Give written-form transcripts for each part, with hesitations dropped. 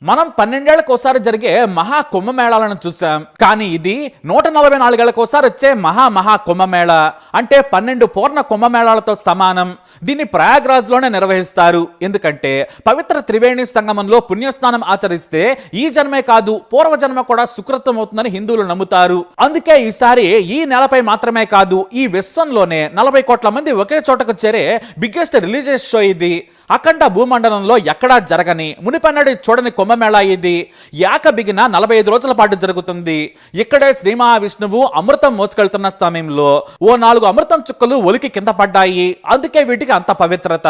మనం 12 ఏళ్లకోసారి జరిగే మహా కుంభమేళాలను చూసాం. కానీ ఇది 144 ఏళ్లకోసారి వచ్చే మహా కుంభమేళ. అంటే 12 పూర్ణ కుంభమేళాలతో సమానం. దీన్ని ప్రయాగ్రాజ్ లోనే నిర్వహిస్తారు. ఎందుకంటే పవిత్ర త్రివేణి సంగమంలో పుణ్యస్నానం ఆచరిస్తే ఈ జన్మే కాదు పూర్వజన్మ కూడా సుకృతం అవుతుందని హిందువులు నమ్ముతారు. అందుకే ఈసారి ఈ నెలపై మాత్రమే కాదు ఈ విశ్వంలోనే 40 కోట్ల మంది ఒకే చోటకు చేరే బిగ్గెస్ట్ రిలీజియస్ షో ఇది. అఖండ భూమండలంలో ఎక్కడా జరగని మునిపన్నడి చూడని కుంభమేళా ఇది. యాక బిగిన 45 రోజుల పాటు జరుగుతుంది. ఇక్కడే శ్రీ మహావిష్ణువు అమృతం మోసుకెళ్తున్న సమయంలో ఓ 4 అమృతం చుక్కలు ఒలికి కింద పడ్డాయి. అందుకే వీటికి అంత పవిత్రత.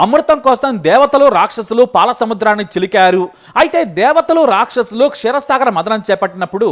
అమృతం కోసం దేవతలు రాక్షసులు పాల సముద్రాన్ని చిలికారు. అయితే దేవతలు రాక్షసులు క్షీరసాగర మదనం చేపట్టినప్పుడు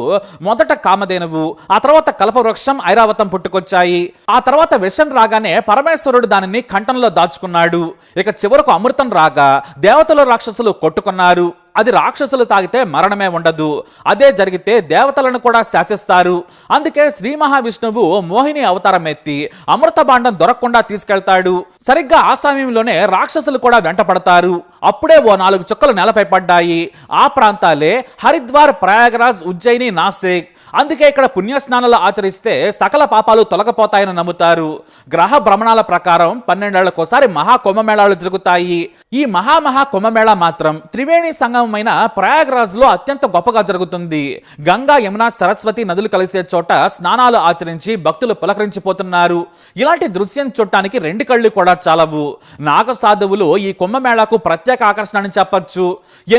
మొదట కామధేనువు, ఆ తర్వాత కల్పవృక్షం ఐరావతం పుట్టుకొచ్చాయి. ఆ తర్వాత విషం రాగానే పరమేశ్వరుడు దానిని కంఠంలో దాచుకున్నాడు. ఇక చివరకు అమృతం రాగా దేవతలు రాక్షసులు కొట్టుకున్నారు. అది రాక్షసులు తాగితే మరణమే ఉండదు. అదే జరిగితే దేవతలను కూడా శాసిస్తారు. అందుకే శ్రీ మహావిష్ణువు మోహిని అవతారం ఎత్తి అమృత భాండం దొరకకుండా తీసుకెళ్తాడు. సరిగ్గా ఆ సమయంలోనే రాక్షసులు కూడా వెంట పడతారు. అప్పుడే ఓ 4 చుక్కలు నేలపై పడ్డాయి. ఆ ప్రాంతాలే హరిద్వార్, ప్రయాగరాజ్, ఉజ్జయిని, నాసిక్. అందుకే ఇక్కడ పుణ్యస్నానాలు ఆచరిస్తే సకల పాపాలు తొలగిపోతాయని నమ్ముతారు. గ్రహ భ్రమణాల ప్రకారం 12 ఏళ్లకోసారి మహా కుంభమేళాలు జరుగుతాయి. ఈ మహా కుంభమేళా మాత్రం త్రివేణి సంగమమైన ప్రయాగ్రాజ్ లో అత్యంత గొప్పగా జరుగుతుంది. గంగా, యమున, సరస్వతి నదులు కలిసే చోట స్నానాలు ఆచరించి భక్తులు పులకరించిపోతున్నారు. ఇలాంటి దృశ్యం చూడటానికి 2 కళ్ళు కూడా చాలవు. నాగ సాధువులు ఈ కుంభమేళాకు ప్రత్యేక ఆకర్షణ అని చెప్పొచ్చు.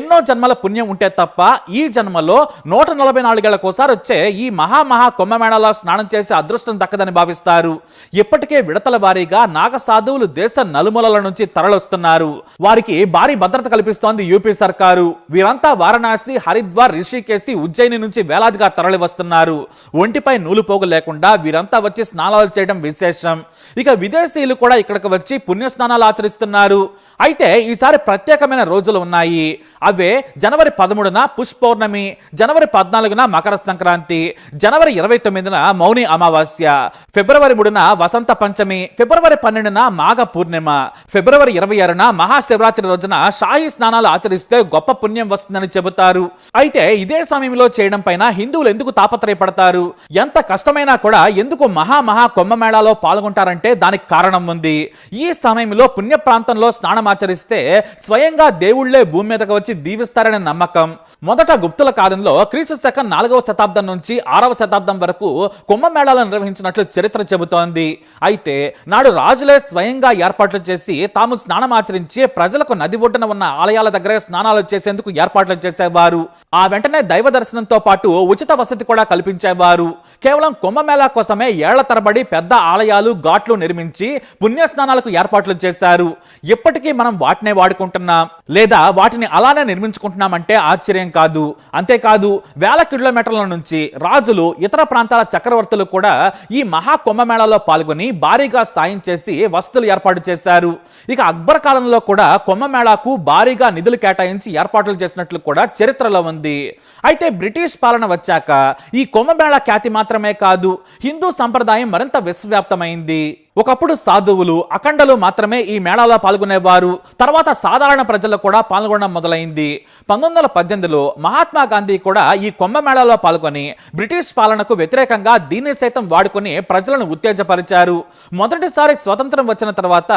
ఎన్నో జన్మల పుణ్యం ఉంటే తప్ప ఈ జన్మలో 144 ఏళ్లకోసారి వచ్చే ఈ మహా కుంభమేళాలో స్నానం చేసే అదృష్టం దక్కదని భావిస్తారు. ఇప్పటికే విడతల వారీగా నాగ సాధువులు దేశ నలుమూలల నుంచి తరలిస్తున్నారు. వారికి భారీ భద్రత కల్పిస్తోంది యూపీ సర్కారు. వీరంతా వారణాసి, హరిద్వార్, రిషికేశి, ఉజ్జయిని నుంచి వేలాదిగా తరలి వస్తున్నారు. ఒంటిపై నూలు పోగు లేకుండా వీరంతా వచ్చి స్నానాలు చేయడం విశేషం. ఇక విదేశీయులు కూడా ఇక్కడికి వచ్చి పుణ్య స్నానాలు ఆచరిస్తున్నారు. అయితే ఈసారి ప్రత్యేకమైన రోజులు ఉన్నాయి. అవే జనవరి 13న పుష్పౌర్ణమి, జనవరి 14న మకర సంక్రాంతి, జనవరి 29న మౌని అమావాస్య, ఫిబ్రవరి 3న వసంత పంచమి, ఫిబ్రవరి 12న మాఘ పూర్ణిమ, ఫిబ్రవరి 26న మహాశివరాత్రి రోజున షాహీ స్నానాలు ఆచరిస్తే గొప్ప పుణ్యం వస్తుందని చెబుతారు. అయితే ఇదే సమయంలో చేయడం పైన హిందువులు ఎందుకు తాపత్రయపడతారు? ఎంత కష్టమైనా కూడా ఎందుకు మహా కుంభమేళాలో పాల్గొంటారంటే దానికి కారణం ఉంది. ఈ సమయంలో పుణ్య ప్రాంతంలో స్నానం ఆచరిస్తే స్వయంగా దేవుళ్లే భూమి మీదకి వచ్చి దీవిస్తారనే నమ్మకం. మొదట గుప్తుల కాలంలో క్రీస్తు శకం 4వ శతాబ్దం నుంచి 6వ శతాబ్దం వరకు కుంభమేళాలను నిర్వహించినట్లు చరిత్ర చెబుతోంది. అయితే నాడు రాజులే స్వయంగా ఏర్పాట్లు చేసి తాము స్నానం ఆచరించి ప్రజలకు నది ఒడ్డున ఉన్న ఆలయాల దగ్గరే స్నానాలు చేసేందుకు ఏర్పాట్లు చేసేవారు. ఆ వెంటనే దైవ దర్శనంతో పాటు ఉచిత వసతి కూడా కల్పించేవారు. కేవలం కుంభమేళా కోసమే ఏళ్ల తరబడి పెద్ద ఆలయాలు, ఘాట్లు నిర్మించి పుణ్య స్నానాలకు ఏర్పాట్లు చేశారు. ఇప్పటికీ మనం వాటినే వాడుకుంటున్నాం, లేదా వాటిని అలానే నిర్మించుకుంటున్నామంటే ఆశ్చర్యం కాదు. అంతేకాదు వేల కిలోమీటర్ల నుంచి రాజులు, ఇతర ప్రాంతాల చక్రవర్తులు కూడా ఈ మహా కుంభమేళాలో పాల్గొని భారీగా సాయం చేసి వసతులు ఏర్పాటు చేశారు. ఇక అక్బర్ కాలంలో కూడా కుంభమేళాకు భారీగా నిధులు కేటాయించి ఏర్పాట్లు చేసినట్లు కూడా చరిత్రలో ఉంది. అయితే బ్రిటిష్ పాలన వచ్చాక ఈ కుంభమేళా ఖ్యాతి మాత్రమే కాదు, హిందూ సంప్రదాయం మరింత విశ్వవ్యాప్తమైంది. ఒకప్పుడు సాధువులు, అఖండలు మాత్రమే ఈ మేళాలో పాల్గొనేవారు. తర్వాత సాధారణ ప్రజలు కూడా పాల్గొనడం మొదలైంది. 1918లో మహాత్మా గాంధీ కూడా ఈ కుంభమేళాలో పాల్గొని బ్రిటిష్ పాలనకు వ్యతిరేకంగా దీన్ని సైతం వాడుకొని ప్రజలను ఉత్తేజపరిచారు. మొదటిసారి స్వతంత్రం వచ్చిన తర్వాత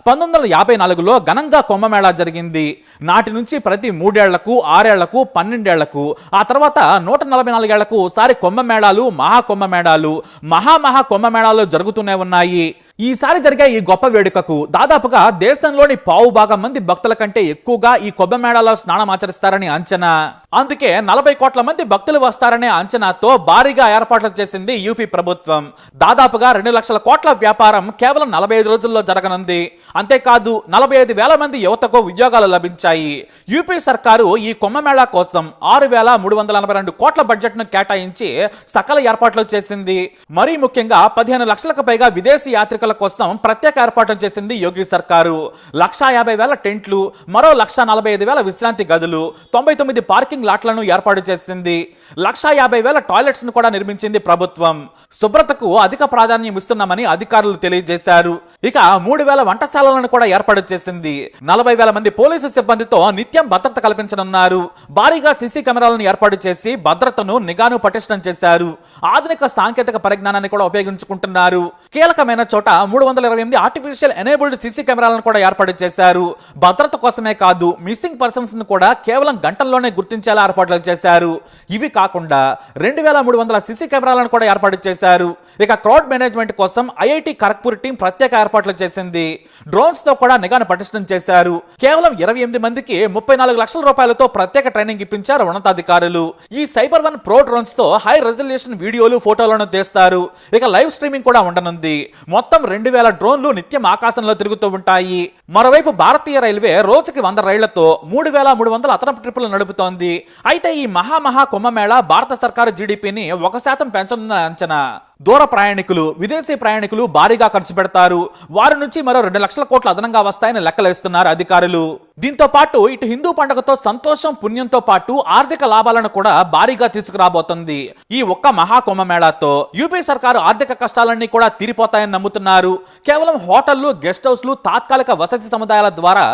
1954లో ఘనంగా కుంభమేళా జరిగింది. నాటి నుంచి ప్రతి 3 ఏళ్లకు, 6 ఏళ్లకు, 12 ఏళ్లకు, ఆ తర్వాత 144 ఏళ్లకు ఒకసారి కుంభమేళాలు, మహాకుంభమేళాలు, మహా కుంభమేళాలు జరుగుతూనే ఉన్నాయి. ఈసారి జరిగే ఈ గొప్ప వేడుకకు దాదాపుగా దేశంలోని 1/4 మంది భక్తుల కంటే ఎక్కువగా ఈ కుంభమేళాలో స్నానం ఆచరిస్తారని అంచనా. అందుకే 40 కోట్ల మంది భక్తులు వస్తారనే అంచనాతో భారీగా ఏర్పాట్లు చేసింది యూపీ ప్రభుత్వం. దాదాపుగా 2 లక్షల కోట్ల వ్యాపారం కేవలం 45 రోజుల్లో జరగనుంది. అంతేకాదు 45,000 మంది యువతకు ఉద్యోగాలు లభించాయి. యూపీ సర్కారు ఈ కుంభమేళా కోసం 6,382 కోట్ల బడ్జెట్ ను కేటాయించి సకల ఏర్పాట్లు చేసింది. మరీ ముఖ్యంగా 15 లక్షలకు పైగా విదేశీ యాత్రికుల వేడుకల కోసం ప్రత్యేక ఏర్పాట్లు చేసింది యోగి సర్కారు. 1,50,000 టెంట్లు, మరో 1,45,000 విశ్రాంతి గదులు, 99 పార్కింగ్ లాట్లను ఏర్పాటు చేసింది. 1,50,000 టాయిలెట్స్ ను కూడా నిర్మించింది ప్రభుత్వం. శుభ్రతకు అధిక ప్రాధాన్యం ఇస్తున్నామని అధికారులు తెలియజేశారు. ఇక 3,000 వంటశాలలను కూడా ఏర్పాటు చేసింది. 40,000 మంది పోలీసు సిబ్బందితో నిత్యం భద్రత కల్పించనున్నారు. భారీగా సీసీ కెమెరాలను ఏర్పాటు చేసి భద్రతను, నిఘాను పటిష్టం చేశారు. ఆధునిక సాంకేతిక పరిజ్ఞానాన్ని కూడా ఉపయోగించుకుంటున్నారు. కీలకమైన చోట 328 ఆర్టిఫిషియల్ ఎనేబుల్డ్ సీసీ కెమెరాలను కూడా ఏర్పాటు చేశారు. భద్రత కోసమే కాదు, మిస్సింగ్ పర్సన్స్ ను కూడా కేవలం గంటల్లోనే గుర్తించేలా ఏర్పాట్లు చేశారు. ఇవి కాకుండా 2,300 సీసీ కెమెరాలను కూడా ఏర్పాటు చేశారు. ఇక క్రౌడ్ మేనేజ్మెంట్ కోసం ఐఐటి ఖరగ్పూర్ టీం ప్రత్యేక ఏర్పాట్లు చేసింది. డ్రోన్స్ తో కూడా నిఘాను పటిష్టం చేశారు. కేవలం 28 మందికి 34 లక్షల రూపాయలతో ప్రత్యేక ట్రైనింగ్ ఇప్పించారు ఉన్నతాధికారులు. ఈ సైబర్ వన్ ప్రో డ్రోన్స్ తో హై రెజల్యూషన్ వీడియోలు, ఫోటోలను తీస్తారు. ఇక లైవ్ స్ట్రీమింగ్ కూడా ఉండనుంది. మొత్తం 2,000 డ్రోన్లు నిత్యం ఆకాశంలో తిరుగుతూ ఉంటాయి. మరోవైపు భారతీయ రైల్వే రోజుకి 100 రైళ్లతో 3,300 అదనపు ట్రిప్పులు నడుపుతోంది. అయితే ఈ మహా కుంభమేళా భారత సర్కారు జీడీపీని 1% పెంచనున్న అంచనా. దూర ప్రయాణికులు, విదేశీ ప్రయాణికులు భారీగా ఖర్చు పెడతారు. వారి నుంచి మరో 2 లక్షల కోట్లు అదనంగా వస్తాయని లెక్కలేస్తున్నారు అధికారులు. దీంతో పాటు ఇటు హిందూ పండుగతో సంతోషం, పుణ్యంతో పాటు ఆర్థిక లాభాలను కూడా భారీగా తీసుకురాబోతుంది. ఈ ఒక్క మహాకుంభమేళాతో యూపీ సర్కారు ఆర్థిక కష్టాలన్నీ కూడా తీరిపోతాయని నమ్ముతున్నారు. కేవలం హోటళ్లు, గెస్ట్ హౌస్లు, తాత్కాలిక వసతి సముదాయాల ద్వారా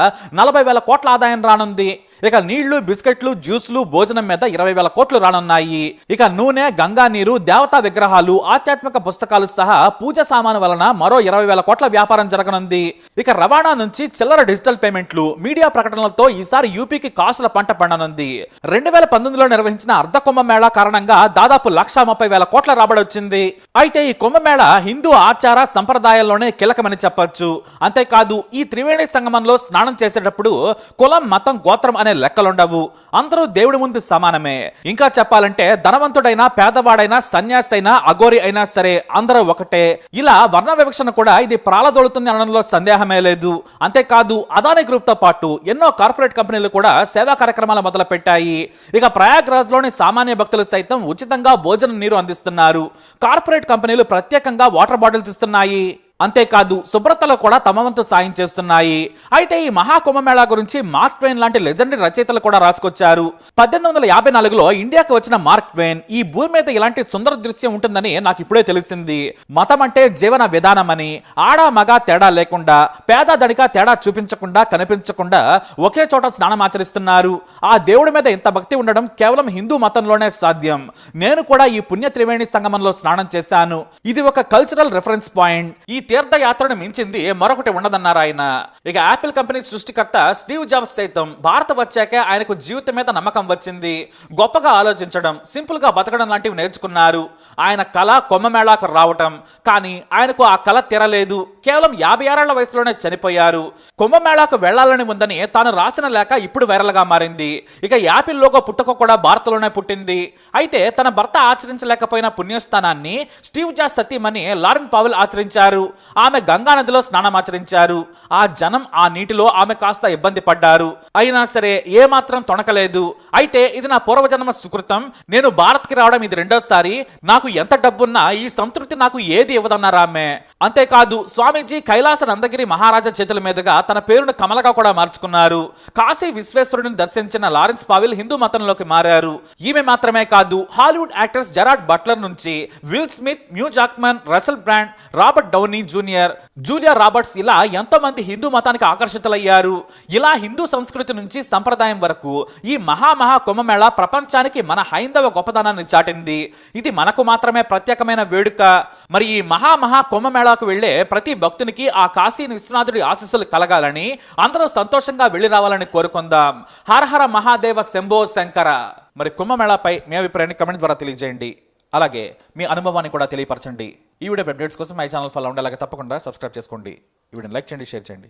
40,000 కోట్ల ఆదాయం రానుంది. ఇక నీళ్లు, బిస్కెట్లు, జ్యూస్లు, భోజనం మీద 20,000 కోట్లు రానున్నాయి. ఇక నూనె, గంగా నీరు, దేవతా విగ్రహాలు, ఆధ్యాత్మిక పుస్తకాలు సహా పూజ సామాను వలన మరో 20,000 కోట్ల వ్యాపారం జరగనుంది. ఇక రవాణా నుంచి చిల్లర డిజిటల్ పేమెంట్లు, మీడియా ప్రకటనలతో ఈసారి యూపీకి కాసుల పంట పండనుంది. 2019లో నిర్వహించిన అర్ధ కుంభమేళా కారణంగా దాదాపు 1,30,000 కోట్ల రాబడి వచ్చింది. అయితే ఈ కుంభమేళా హిందూ ఆచార సంప్రదాయాల్లోనే కీలకమని చెప్పొచ్చు. అంతేకాదు ఈ త్రివేణి సంగమంలో స్నానం చేసేటప్పుడు కులం, మతం, గోత్రం అనే లెక్కలుండవు. అందరూ దేవుడి ముందు సమానమే. ఇంకా చెప్పాలంటే ధనవంతుడైనా, పేదవాడైనా, సన్యాసి అయినా, అఘోరి అయినా సరే అందరూ ఒకటే. ఇలా వర్ణ వివక్షను కూడా ఇది ప్రాలదోలుతుంది అనడంలో సందేహమే లేదు. అంతేకాదు అదానీ గ్రూప్ తో పాటు ఎన్నో కార్పొరేట్ కంపెనీలు కూడా సేవా కార్యక్రమాలు మొదలు పెట్టాయి. ఇక ప్రయాగ్రాజ్ లోని సామాన్య భక్తులు సైతం ఉచితంగా భోజనం, నీరు అందిస్తున్నారు. కార్పొరేట్ కంపెనీలు ప్రత్యేకంగా వాటర్ బాటిల్స్ ఇస్తున్నాయి. అంతేకాదు శుభ్రతలో కూడా తమ వంతు సాయం చేస్తున్నాయి. అయితే ఈ మహాకుంభమేళా గురించి మార్క్ ట్వైన్ లాంటి లెజెండరీ రచయితలు కూడా రాసుకొచ్చారు. 1854లో ఇండియాకి వచ్చిన మార్క్ ట్వైన్ ఈ భూమి మీద ఇలాంటి సుందర దృశ్యం ఉంటుందని నాకు ఇప్పుడే తెలిసింది. మతం అంటే జీవన విధానమని, ఆడ మగ తేడా లేకుండా, పేద ధనిక తేడా చూపించకుండా, కనిపించకుండా ఒకే చోట స్నానం ఆచరిస్తున్నారు. ఆ దేవుడి మీద ఇంత భక్తి ఉండడం కేవలం హిందూ మతంలోనే సాధ్యం. నేను కూడా ఈ పుణ్య త్రివేణి సంగమంలో స్నానం చేశాను. ఇది ఒక కల్చరల్ రెఫరెన్స్ పాయింట్. ఈ తీర్థయాత్రను మించింది మరొకటి ఉండదన్నారు ఆయన. ఇక యాపిల్ కంపెనీ సృష్టికర్త స్టీవ్ జాబ్స్ సైతం భారత వచ్చాక ఆయనకు జీవితం మీద నమ్మకం వచ్చింది. గొప్పగా ఆలోచించడం, సింపుల్ గా బతకడం లాంటివి నేర్చుకున్నారు. ఆయన కళ కుంభమేళాకు రావటం, కానీ ఆయనకు ఆ కళ తీరలేదు. కేవలం 56 ఏళ్ల వయసులోనే చనిపోయారు. కుంభమేళాకు వెళ్లాలని ఉందని తాను రాసిన లేఖ ఇప్పుడు వైరల్ గా మారింది. ఇక యాపిల్ లోగో పుట్టుక కూడా భారత్లోనే పుట్టింది. అయితే తన భర్త ఆచరించలేకపోయిన పుణ్యస్థానాన్ని స్టీవ్ జాబ్స్ సతీమణి లారెన్ పవెల్ ఆచరించారు. ఆమె గంగా నదిలో స్నానమాచరించారు. ఆ జనం ఆ నీటిలో ఆమె కాస్త ఇబ్బంది పడ్డారు. అయినా సరే ఏమాత్రం తొణకలేదు. అయితే ఇది నా పూర్వజన్మ సుకృతం, నేను భారత్ కి రావడం ఇది రెండోసారి, నాకు ఎంత డబ్బున్నా ఈ సంతృప్తి నాకు ఏది ఇవ్వదన్నారు ఆమె. అంతేకాదు స్వామీజీ కైలాస నందగిరి మహారాజా చేతుల మీదుగా తన పేరును కమలగా కూడా మార్చుకున్నారు. కాశీ విశ్వేశ్వరుడిని దర్శించిన లారెన్స్ పావెల్ హిందూ మతంలోకి మారారు. ఈమె మాత్రమే కాదు, హాలీవుడ్ యాక్టర్స్ జెరార్డ్ బట్లర్ నుంచి Will Smith, Hugh Jackman, Russell Brand, Robert Downey Junior, Julia Roberts ఇలా ఎంతో మంది హిందూ మతానికి ఆకర్షితులయ్యారు. ఇలా హిందూ సంస్కృతి నుంచి సంప్రదాయం వరకు ఈ మహా కుంభమేళా ప్రపంచానికి మన హైందవ గొప్పదనాన్ని చాటింది. ఇది మనకు మాత్రమే ప్రత్యేకమైన వేడుక. మరి ఈ మహా కుంభమేళాకు వెళ్లే ప్రతి భక్తునికి ఆ కాశీ విశ్వనాథుడి ఆశీస్సులు కలగాలని, అందరూ సంతోషంగా వెళ్లి రావాలని కోరుకుందాం. హర హర మహాదేవ శంభో శంకర. మరి కుంభమేళాపై మీ అభిప్రాయాన్ని కమెంట్ ద్వారా తెలియజేయండి. అలాగే మీ అనుభవాన్ని కూడా తెలియపరచండి. ఈ వీడియో అప్డేట్స్ కోసం మై ఛానల్ ఫాలో అవ్వండి. అలాగే తప్పకుండా సబ్స్క్రైబ్ చేసుకోండి. ఈ వీడియోని లైక్ చేయండి, షేర్ చేయండి.